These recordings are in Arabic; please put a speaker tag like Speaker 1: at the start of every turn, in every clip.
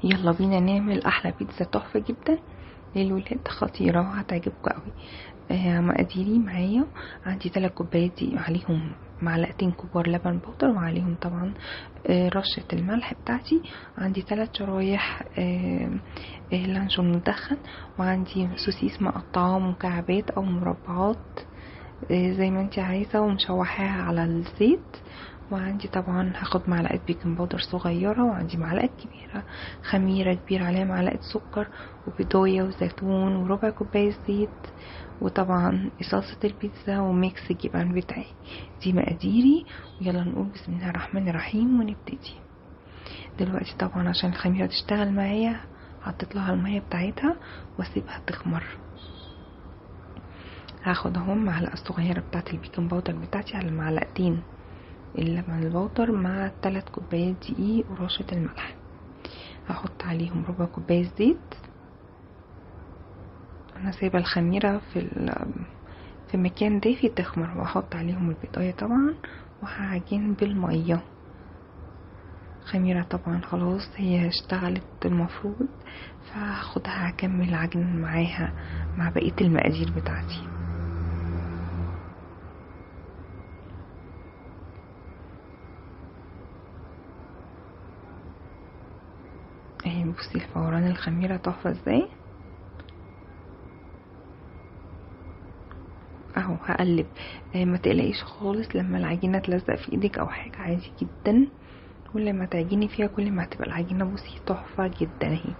Speaker 1: يلا بينا نعمل احلى بيتزا تحفه جدا للولاد، خطيره وهتعجبكم قوي. مقاديري معايا: عندي 3 كوبايات دقيق، عليهم معلقتين كبار لبن بودر، وعليهم طبعا رشة الملح بتاعتي. عندي 3 شرايح لانشون مدخن، وعندي سوسيس مقطعاه مكعبات او مربعات زي ما انت عايزة ومشوحاها على الزيت. وعندي طبعا هاخد معلقة بيكنج باودر صغيرة، وعندي معلقة كبيرة خميرة كبيرة عليها معلقة سكر وبيضاية وزيتون وربع كوباية زيت، وطبعا صلصة البيتزا وميكس الجبن بتاعي. دي مقاديري، ويلا نقول بسم الله الرحمن الرحيم ونبتدي. دلوقتي طبعا عشان الخميرة تشتغل معايا حطيت لها المية بتاعتها واسيبها تخمر. هاخد اهو معلقة صغيرة بتاعت البيكنج باودر بتاعتي على معلقتين اللبن البودر مع 3 كوبايات دقيق ورشة الملح. هحط عليهم ربع كوباية زيت. انا سايبة الخميرة في مكان دافي تخمر، واحط عليهم البيضاية طبعا وهعجن بالمية. خميرة طبعا خلاص هي اشتغلت المفروض، فهاخدها هكمل عجن معاها مع بقية المقادير بتاعتي. اهي بصي الفوران الخميرة تحفة ازاي اهو. هقلب ما تقلقيش خالص لما العجينة تلزق في ايدك او حاجة، عادي جدا. كل ما تعجني فيها كل ما هتبقى العجينة بصي تحفة جدا اهي.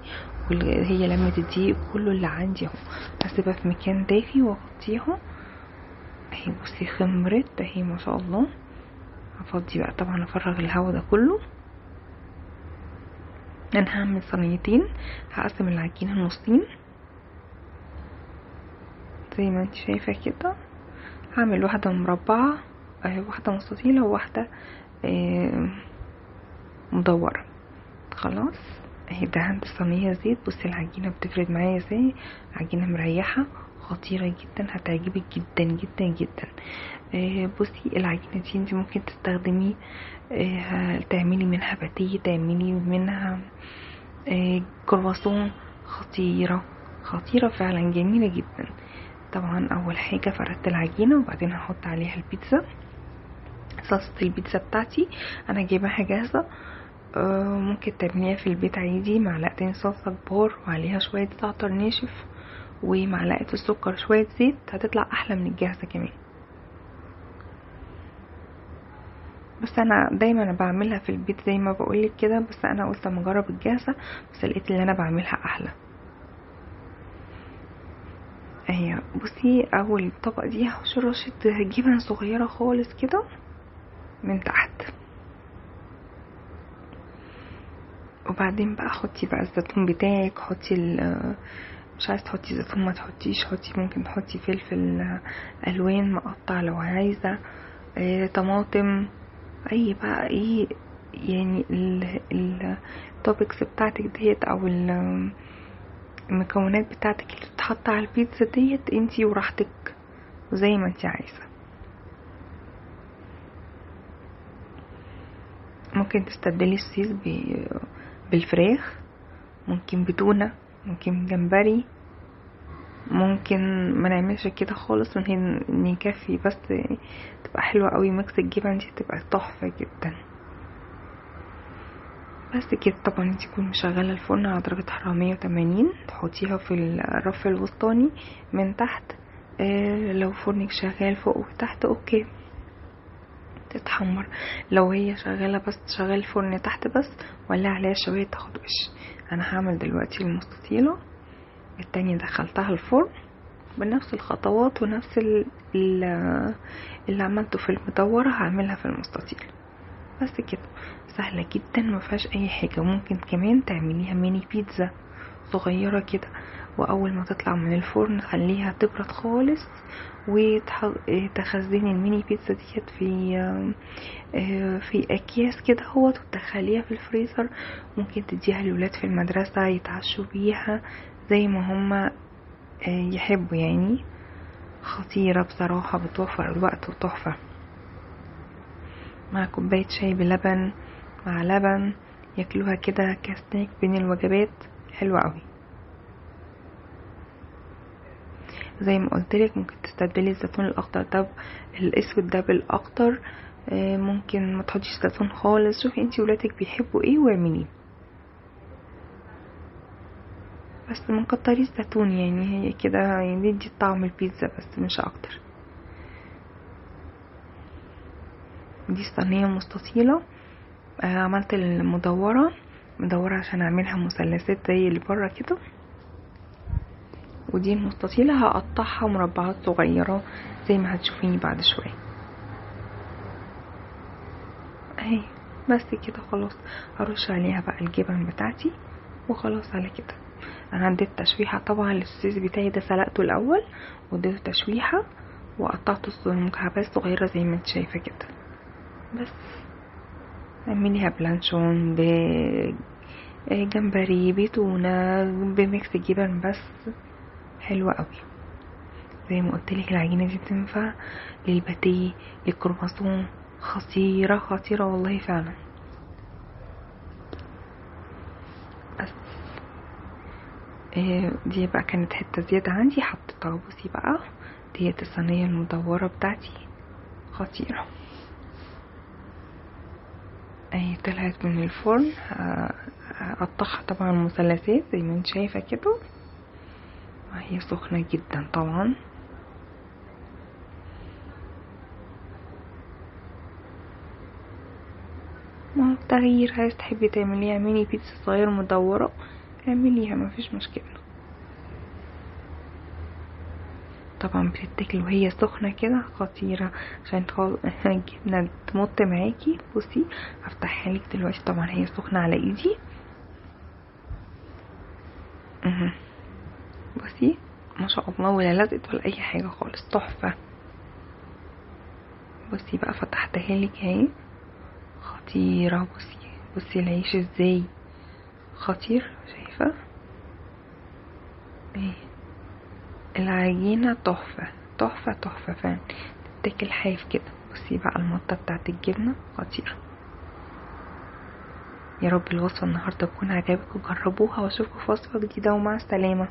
Speaker 1: هي لما الدقيق كله اللي عندي اهو. هسيبها في مكان دافي واغطيها اهي. بصي خمرت اهي ما شاء الله. هفضي بقى طبعا افرغ الهواء ده كله. انا هعمل صينيتين، هقسم العجينة نصين زي ما انت شايفة كده. هعمل واحدة مربعة اهي، واحدة مستطيلة وواحدة مدورة. خلاص اهي دهنت الصينية زيت. بصي العجينة بتفرد معايا ازاي، عجينة مريحة خطيرة جدا، هتعجبك جدا جدا جدا. بصي العجينة دي انت ممكن تستخدمي تعملي منها باتيه، تعملي منها كرواسون. خطيرة خطيرة فعلا، جميلة جدا. طبعا اول حاجة فردت العجينة وبعدين هحط عليها البيتزا. صلصة البيتزا بتاعتي انا جايباها جاهزة، ممكن تعمليها في البيت عادي. معلقتين صلصة كبار وعليها شوية زعتر ناشف ومعلقة السكر شوية زيت، هتطلع احلى من الجاهزة كمان. بس انا دايما بعملها في البيت زي ما بقولك كده، بس انا قلت اما اجرب الجاهزة، بس لقيت اللي انا بعملها احلى. اهي بصي اول طبقة دي هحط رشة جبن صغيرة خالص كده من تحت، وبعدين بقى حطي بقى الزيتون بتاعك. حطي مش عايزه تحطي زيتون ما تحطيش، حطي ممكن تحطي فلفل الوان مقطع لو عايزه، طماطم، اي بقى ايه يعني التوبكس بتاعتك ديت او المكونات بتاعتك اللي بتتحط على البيتزا ديت انتي وراحتك زي ما انتي عايزه. ممكن تستبدلي السيس بالفراخ، ممكن بتونة، ممكن جمبري، ممكن ما نعملش كده خالص ونهي نكفي بس تبقى حلوة قوي. ميكس الجبن دي تبقى تحفة جدا. بس كده طبعا انت تكون مشغله الفرن على درجه حراره 180، تحطيها في الرف الوسطاني من تحت. لو فرنك شغال فوق وتحت اوكي تتحمر. لو هي شغاله بس شغال الفرن تحت بس، ولع عليها شويه تاخد وش. انا هعمل دلوقتي المستطيله التانية، دخلتها الفرن بنفس الخطوات ونفس اللي عملته في المدورة هعملها في المستطيل. بس كده سهلة جدا ما فيهاش اي حاجة. ممكن كمان تعمليها ميني بيتزا صغيرة كده، واول ما تطلع من الفرن خليها تبرد خالص وتخزني الميني بيتزا ديت في اكياس كده اهوت وتدخليها في الفريزر. ممكن تديها للولاد في المدرسة يتعشوا بيها زي ما هما يحبوا يعني. خطيرة بصراحة، بتوفر الوقت وتحفة. مع كوباية شاي بلبن، مع لبن ياكلوها كده كسناك بين الوجبات، حلوة قوي. زي ما قلتلك ممكن تستبدلي الزيتون الاخضر ده الاسود ده بالاخضر، ممكن ما تحطيش زيتون خالص. شوفي انتي ولادك بيحبوا ايه واعمليه، بس ما كتريش زيتون، يعني هي كده يعني دي طعم البيتزا بس مش اكتر. دي صينية مستطيلة، عملت المدورة مدورة عشان اعملها مثلثات زي اللي بره كده، ودي المستطيلة هقطعها مربعات صغيرة زي ما هتشوفيني بعد شوية اهي. بس كده خلاص، هرش عليها بقى الجبن بتاعتي وخلاص على كده. انا اديت تشويحة طبعا للسوسيس بتاعي ده، سلقته الاول واديته تشويحة وقطعته مكعبات صغيرة زي ما انت شايفة كده. بس اعمليها بلانشون، جمبري، بتونة، بميكس جبن، بس حلوة قوي. زي ما قلتلك العجينة دي تنفع للباتيه، للكرواسون، خطيرة خطيرة والله فعلا. بس دي بقى كانت حتة زيادة عندي حطيتها. بصي بقى ديت الصينية المدورة بتاعتي خطيرة اهي، طلعت من الفرن. هقطعها طبعا مثلثات زي ما انت شايفة كده، وهي سخنة جدا طبعا. ما هو تغيير، عايز تحبي تعمليها اعملي بيتزا صغيرة مدورة اعمليها، مفيش مشكلة. طبعا بتتاكل وهي سخنة كده خطيرة، عشان الجبنة تمط معاكي. بصي هفتحها لك دلوقتي، طبعا هي سخنة على ايدي. بصي ما شاء الله، ولا لزقت ولا اي حاجة خالص، تحفة. بصي بقى فتحتها لك اهي، خطيرة. بصي العيش ازاي خطير، شايفة ايه العجينة تحفة تحفة تحفة فعلا، تتاكل حاف كده. بصي بقى المطة بتاعت الجبنة خطيرة. يا رب الوصفة النهاردة تكون عجبك وجربوها، واشوفكم في وصفة جديدة، ومع السلامة.